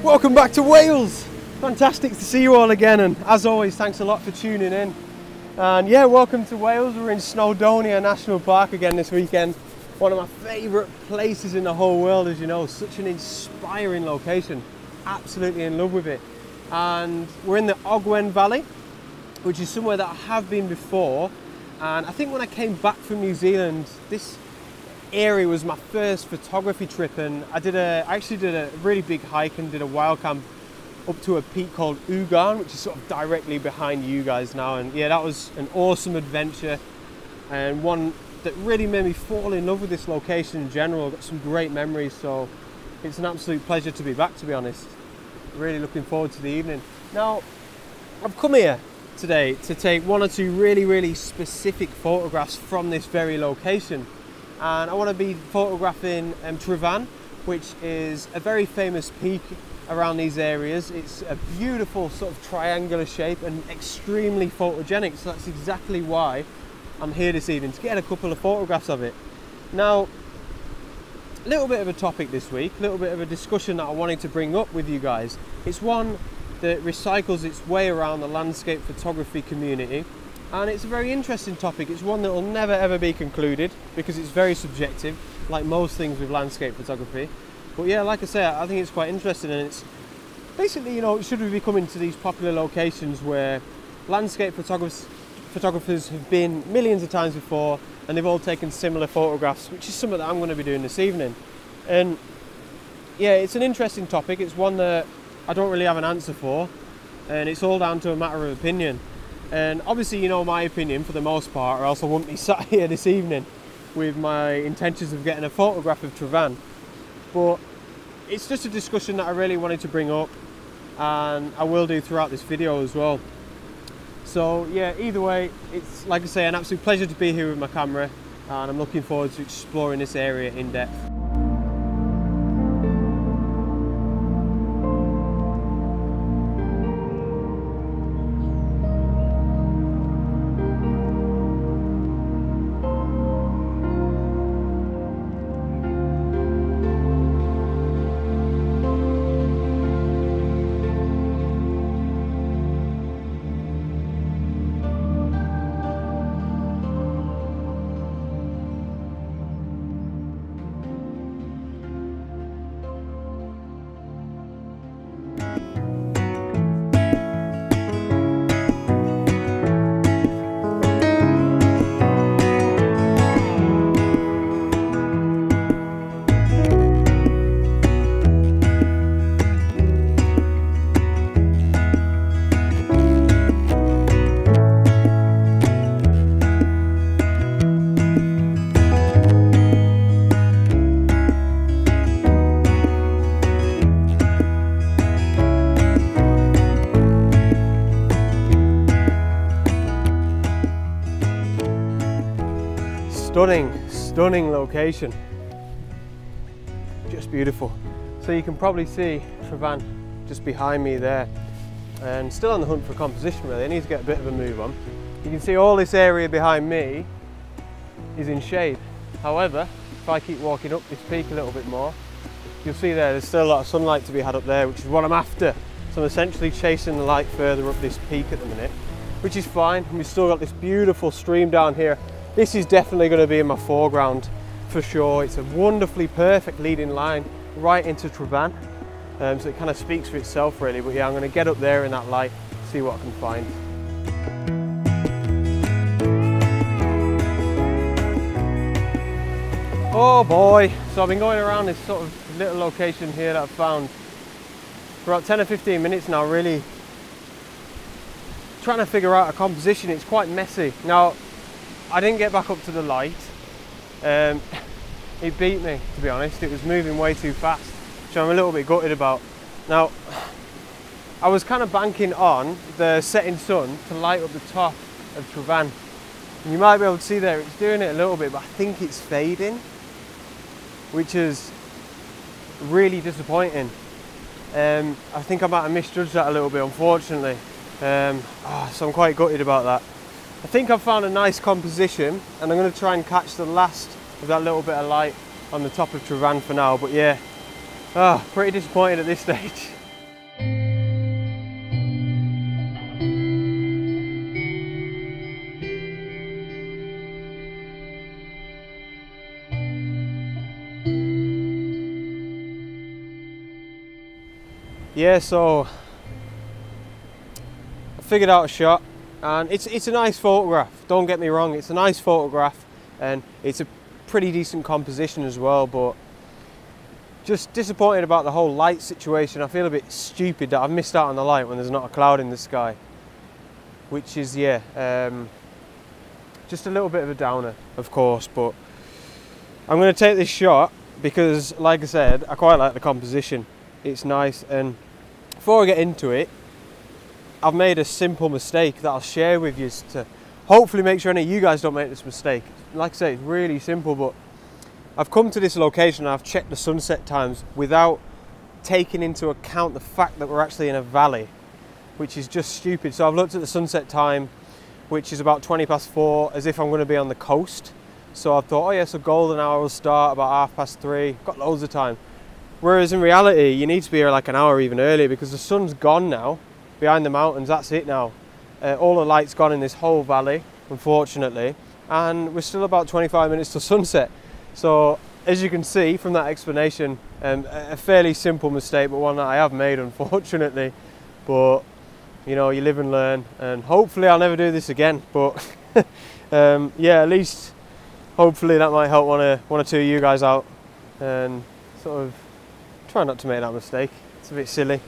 Welcome back to Wales. Fantastic to see you all again, and as always, thanks a lot for tuning in. And yeah, welcome to Wales. We're in Snowdonia National Park again this weekend. One of my favourite places in the whole world, as you know. Such an inspiring location. Absolutely in love with it. And we're in the Ogwen Valley, which is somewhere that I have been before. And I think when I came back from New Zealand, this area was my first photography trip, and I actually did a really big hike and did a wild camp up to a peak called Ugan, which is sort of directly behind you guys now. And yeah, that was an awesome adventure, and one that really made me fall in love with this location in general. Got some great memories, so it's an absolute pleasure to be back, to be honest. Really looking forward to the evening. Now, I've come here today to take one or two really specific photographs from this very location. And I want to be photographing Trevan, which is a very famous peak around these areas. It's a beautiful sort of triangular shape and extremely photogenic, so that's exactly why I'm here this evening, to get a couple of photographs of it. Now, a little bit of a topic this week, a little bit of a discussion that I wanted to bring up with you guys. It's one that recycles its way around the landscape photography community. And it's a very interesting topic. It's one that will never ever be concluded because it's very subjective, like most things with landscape photography. But yeah, like I say, I think it's quite interesting, and it's basically, you know, should we be coming to these popular locations where landscape photographers have been millions of times before, and they've all taken similar photographs, which is something that I'm going to be doing this evening. And yeah, it's an interesting topic. It's one that I don't really have an answer for, and it's all down to a matter of opinion. And obviously, you know my opinion for the most part, or else I wouldn't be sat here this evening with my intentions of getting a photograph of Trevan. But it's just a discussion that I really wanted to bring up, and I will do throughout this video as well. So yeah, either way, it's, like I say, an absolute pleasure to be here with my camera, and I'm looking forward to exploring this area in depth. Stunning location, just beautiful. So you can probably see Trevan just behind me there, and still on the hunt for composition really. I need to get a bit of a move on. You can see all this area behind me is in shade. However, if I keep walking up this peak a little bit more, you'll see there's still a lot of sunlight to be had up there, which is what I'm after. So I'm essentially chasing the light further up this peak at the minute, which is fine. And we've still got this beautiful stream down here. This is definitely going to be in my foreground for sure. It's a wonderfully perfect leading line right into Trevan, so it kind of speaks for itself really. But yeah, I'm going to get up there in that light, see what I can find. Oh boy, so I've been going around this sort of little location here that I've found for about 10 or 15 minutes now, really trying to figure out a composition. It's quite messy. Now, I didn't get back up to the light. It beat me, to be honest. It was moving way too fast, which I'm a little bit gutted about. Now, I was kind of banking on the setting sun to light up the top of Trevan. And you might be able to see there, it's doing it a little bit, but I think it's fading, which is really disappointing. I think I might have misjudged that a little bit, unfortunately. So I'm quite gutted about that. I think I've found a nice composition, and I'm going to try and catch the last of that little bit of light on the top of Trevan for now. But yeah, pretty disappointed at this stage. yeah, so I figured out a shot, and it's a nice photograph, don't get me wrong, it's a nice photograph, and it's a pretty decent composition as well, but just disappointed about the whole light situation. I feel a bit stupid that I've missed out on the light when there's not a cloud in the sky, which is, yeah, just a little bit of a downer, of course, but I'm going to take this shot because, like I said, I quite like the composition. It's nice, and before I get into it, I've made a simple mistake that I'll share with you to hopefully make sure any of you guys don't make this mistake. Like I say, it's really simple, but I've come to this location and I've checked the sunset times without taking into account the fact that we're actually in a valley, which is just stupid. So I've looked at the sunset time, which is about 4:20, as if I'm going to be on the coast. So I thought, oh yeah, so golden hour will start about 3:30, got loads of time. Whereas in reality, you need to be here like an hour even earlier, because the sun's gone now, behind the mountains, that's it now. All the light's gone in this whole valley, unfortunately, and we're still about 25 minutes to sunset. So as you can see from that explanation, a fairly simple mistake, but one that I have made, unfortunately. But you know, you live and learn, and hopefully I'll never do this again. But yeah, at least hopefully that might help one or two of you guys out, and sort of try not to make that mistake. It's a bit silly.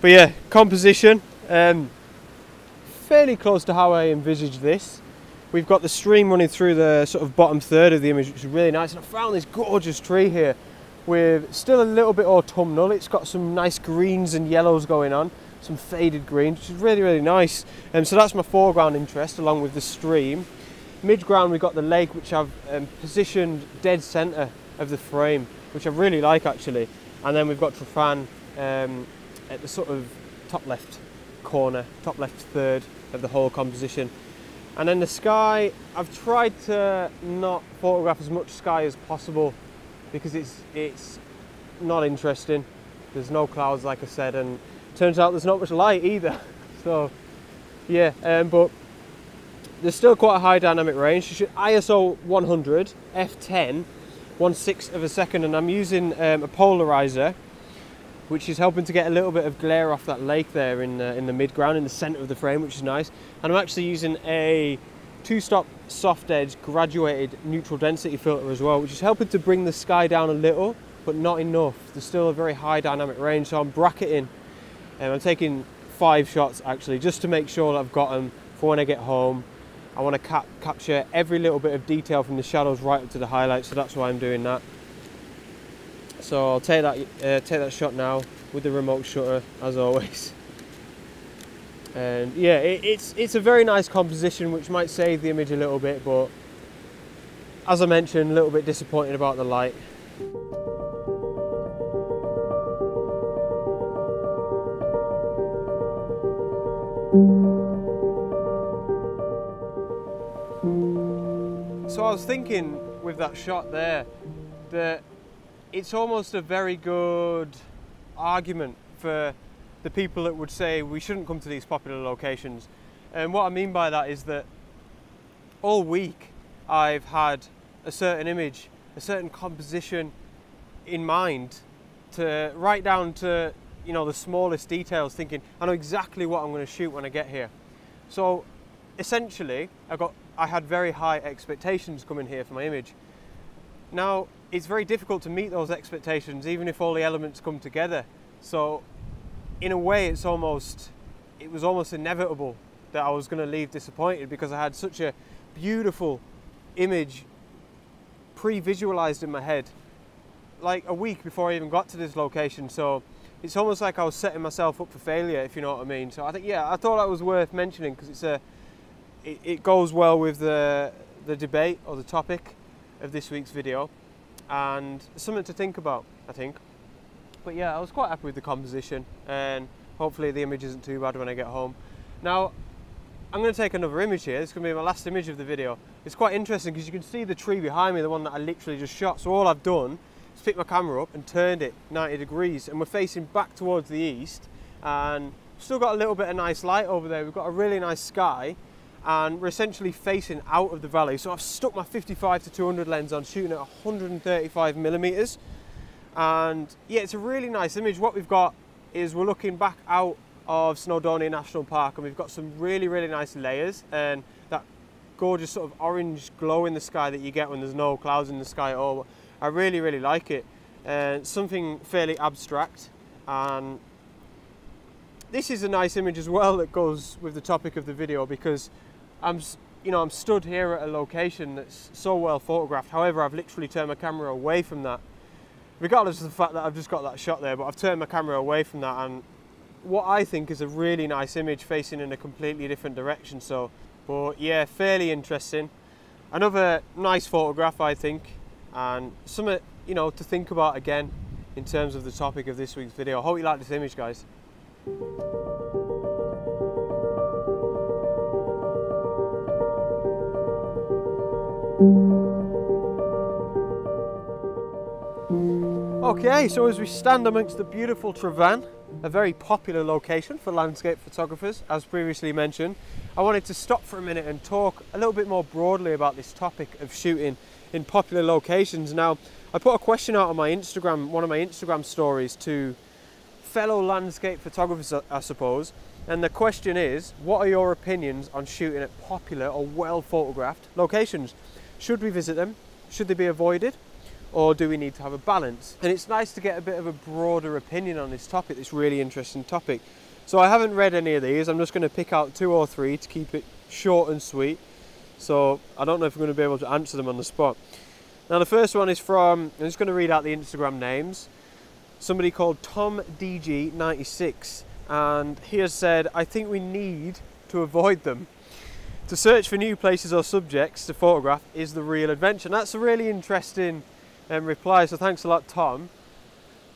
But yeah, composition, fairly close to how I envisaged this. We've got the stream running through the sort of bottom third of the image, which is really nice. And I found this gorgeous tree here with still a little bit autumnal. It's got some nice greens and yellows going on, some faded greens, which is really, really nice. So that's my foreground interest, along with the stream. Mid-ground, we've got the lake, which I've positioned dead center of the frame, which I really like, actually. And then we've got Trafan at the sort of top left corner, top left third of the whole composition. And then the sky, I've tried to not photograph as much sky as possible because it's not interesting. There's no clouds, like I said, and turns out there's not much light either. So yeah, but there's still quite a high dynamic range. You should ISO 100 f10, 1/6 of a second, and I'm using a polarizer, which is helping to get a little bit of glare off that lake there in the mid-ground, in the centre of the frame, which is nice. And I'm actually using a 2-stop soft edge graduated neutral density filter as well, which is helping to bring the sky down a little, but not enough. There's still a very high dynamic range, so I'm bracketing, and I'm taking 5 shots actually, just to make sure that I've got them for when I get home. I want to capture every little bit of detail from the shadows right up to the highlights, so that's why I'm doing that. So I'll take that shot now with the remote shutter, as always. And yeah, it's a very nice composition, which might save the image a little bit, but as I mentioned, a little bit disappointed about the light. So I was thinking with that shot there that it's almost a very good argument for the people that would say we shouldn't come to these popular locations. And what I mean by that is that all week I've had a certain image, a certain composition in mind, to right down to, you know, the smallest details, thinking I know exactly what I'm going to shoot when I get here. So essentially I had very high expectations coming here for my image. Now it's very difficult to meet those expectations even if all the elements come together. So in a way it was almost inevitable that I was going to leave disappointed, because I had such a beautiful image pre-visualized in my head like a week before I even got to this location. So it's almost like I was setting myself up for failure, if you know what I mean. So I think, yeah, I thought that was worth mentioning, because it goes well with the debate or the topic of this week's video, and something to think about, I think. But yeah, I was quite happy with the composition, and hopefully the image isn't too bad when I get home. Now I'm going to take another image here. This is going to be my last image of the video. It's quite interesting because you can see the tree behind me, the one that I literally just shot. So all I've done is picked my camera up and turned it 90 degrees, and we're facing back towards the east, and still got a little bit of nice light over there. We've got a really nice sky, and we're essentially facing out of the valley. So I've stuck my 55-200 lens on, shooting at 135 millimeters, and yeah, it's a really nice image. What we've got is we're looking back out of Snowdonia National Park, and we've got some really, really nice layers, and that gorgeous sort of orange glow in the sky that you get when there's no clouds in the sky at all. I really, really like it. Something fairly abstract, and this is a nice image as well that goes with the topic of the video, because I'm stood here at a location that's so well photographed. However, I've literally turned my camera away from that, regardless of the fact that I've just got that shot there, but I've turned my camera away from that, and what I think is a really nice image facing in a completely different direction. So, but yeah, fairly interesting. Another nice photograph, I think, and something, you know, to think about again in terms of the topic of this week's video. I hope you like this image, guys. Okay, so as we stand amongst the beautiful Travan, a very popular location for landscape photographers, as previously mentioned, I wanted to stop for a minute and talk a little bit more broadly about this topic of shooting in popular locations. Now, I put a question out on my Instagram, one of my Instagram stories, to fellow landscape photographers, I suppose, and the question is, what are your opinions on shooting at popular or well photographed locations? Should we visit them? Should they be avoided? Or do we need to have a balance? And it's nice to get a bit of a broader opinion on this topic, this really interesting topic. So I haven't read any of these. I'm just going to pick out 2 or 3 to keep it short and sweet. So I don't know if I'm going to be able to answer them on the spot. Now the first one is from, I'm just going to read out the Instagram names. Somebody called TomDG96, and he has said, I think we need to avoid them. To search for new places or subjects to photograph is the real adventure. And that's a really interesting reply, so thanks a lot, Tom.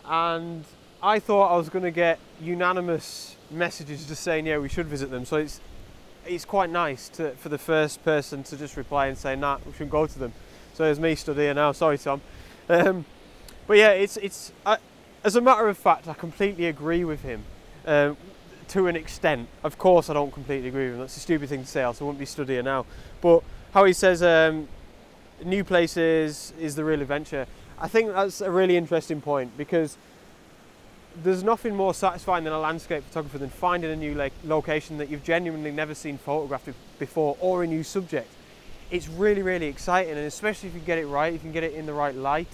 And I thought I was going to get unanimous messages just saying, yeah, we should visit them. So it's quite nice for the first person to just reply and say, nah, we shouldn't go to them. So there's me stood here now. Sorry, Tom. But yeah, as a matter of fact, I completely agree with him to an extent. Of course, I don't completely agree with him. That's a stupid thing to say, else I wouldn't be stood here now. But how he says, new places is the real adventure. I think that's a really interesting point, because there's nothing more satisfying than a landscape photographer than finding a new location that you've genuinely never seen photographed before, or a new subject. It's really, really exciting, and especially if you get it right, if you can get it in the right light,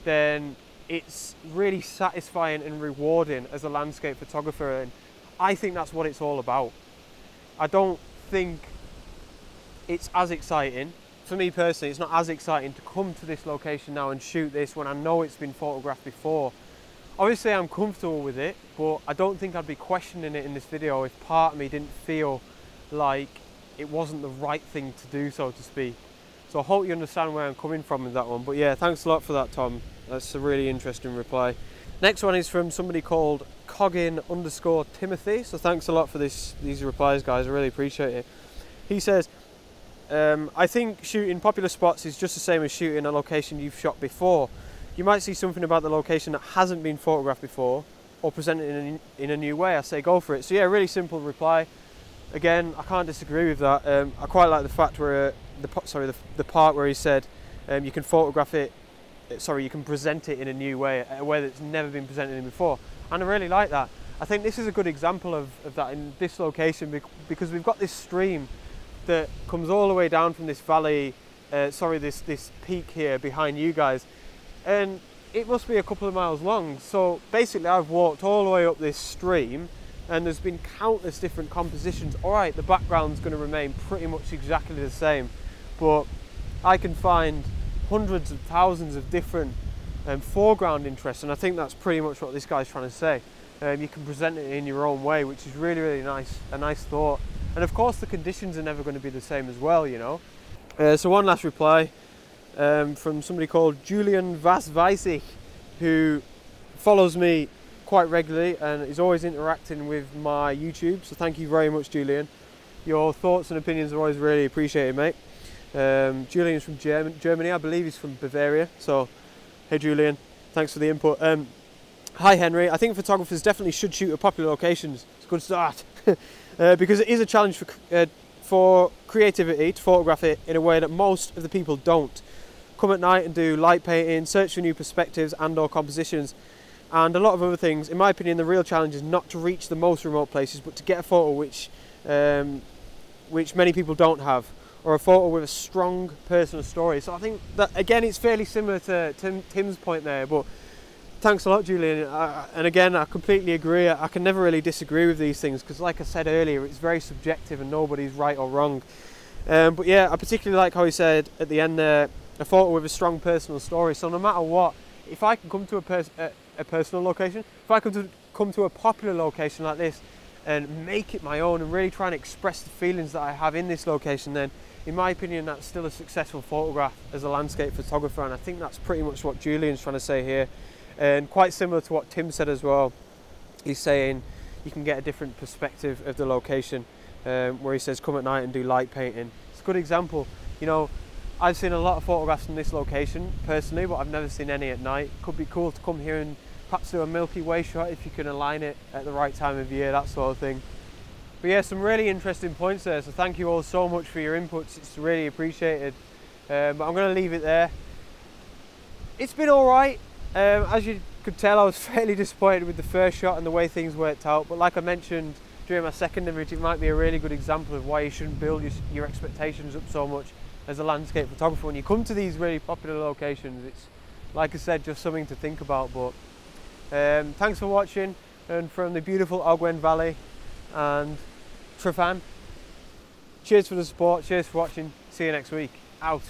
then it's really satisfying and rewarding as a landscape photographer, and I think that's what it's all about. I don't think it's as exciting. For me personally, it's not as exciting to come to this location now and shoot this when I know it's been photographed before. Obviously I'm comfortable with it, but I don't think I'd be questioning it in this video if part of me didn't feel like it wasn't the right thing to do, so to speak. So I hope you understand where I'm coming from with that one. But yeah, thanks a lot for that, Tom. That's a really interesting reply. Next one is from somebody called Coggin_Timothy. So thanks a lot for these replies, guys. I really appreciate it. He says, I think shooting popular spots is just the same as shooting a location you've shot before. You might see something about the location that hasn't been photographed before, or presented in a new way. I say go for it. So yeah, really simple reply. Again, I can't disagree with that. I quite like the fact where the part where he said you can photograph it. You can present it in a new way, a way that's never been presented in before, and I really like that. I think this is a good example of that in this location, because we've got this stream that comes all the way down from this valley, this peak here behind you guys, and it must be a couple of miles long. So basically I've walked all the way up this stream, and there's been countless different compositions. All right, the background's going to remain pretty much exactly the same, but I can find hundreds of thousands of different foreground interests, and I think that's pretty much what this guy's trying to say. You can present it in your own way, which is really, really nice, a nice thought. And of course the conditions are never going to be the same as well, you know. So one last reply from somebody called Julian Vasweisig, who follows me quite regularly and is always interacting with my YouTube. So thank you very much, Julian. Your thoughts and opinions are always really appreciated, mate. Julian's from Germany, I believe he's from Bavaria. So, hey Julian, thanks for the input. Hi Henry, I think photographers definitely should shoot at popular locations. It's a good start. Because it is a challenge for creativity to photograph it in a way that most of the people don't. Come at night and do light painting, search for new perspectives and or compositions. and a lot of other things. In my opinion, the real challenge is not to reach the most remote places, but to get a photo which many people don't have, or a photo with a strong personal story. So I think that, again, it's fairly similar to Tim's point there, but thanks a lot, Julian. And again, I completely agree. I can never really disagree with these things, because like I said earlier, it's very subjective and nobody's right or wrong. But yeah, I particularly like how he said at the end there, a photo with a strong personal story. So no matter what, if I can come to a personal location, if I can come to a popular location like this and make it my own and really try and express the feelings that I have in this location, then in my opinion that's still a successful photograph as a landscape photographer. And I think that's pretty much what Julian's trying to say here, and quite similar to what Tim said as well. He's saying you can get a different perspective of the location, where he says come at night and do light painting. It's a good example. You know, I've seen a lot of photographs from this location personally, but I've never seen any at night. Could be cool to come here and perhaps do a Milky Way shot if you can align it at the right time of year, that sort of thing. But yeah, some really interesting points there, so thank you all so much for your inputs. It's really appreciated. But I'm going to leave it there. It's been alright. As you could tell, I was fairly disappointed with the first shot and the way things worked out, but like I mentioned during my second image, it might be a really good example of why you shouldn't build your expectations up so much as a landscape photographer. When you come to these really popular locations, it's, like I said, just something to think about. But thanks for watching, and from the beautiful Ogwen Valley and Trefan, cheers for the support, cheers for watching, see you next week, out.